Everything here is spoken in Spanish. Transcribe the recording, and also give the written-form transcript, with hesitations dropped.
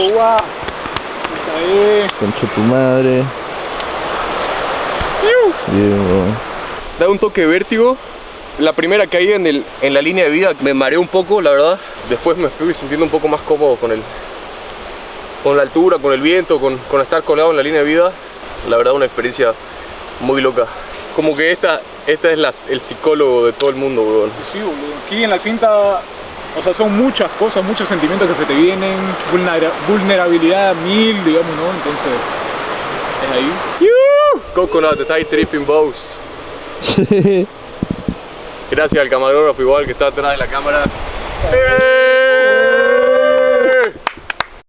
guau. Está ahí. Concha tu madre. Bien, weón. Da un toque de vértigo. La primera caída en la línea de vida me mareó un poco, la verdad. Después me fui sintiendo un poco más cómodo con la altura, con el viento, con estar colgado en la línea de vida. La verdad, una experiencia muy loca. Como que esta es el psicólogo de todo el mundo, weón. Sí, boludo. Aquí en la cinta, o sea, son muchas cosas, muchos sentimientos que se te vienen. Vulnerabilidad a 1000, digamos, ¿no? Entonces, es ahí. Coconut, está ahí tripping bows. Gracias al camarógrafo igual que está atrás de la cámara.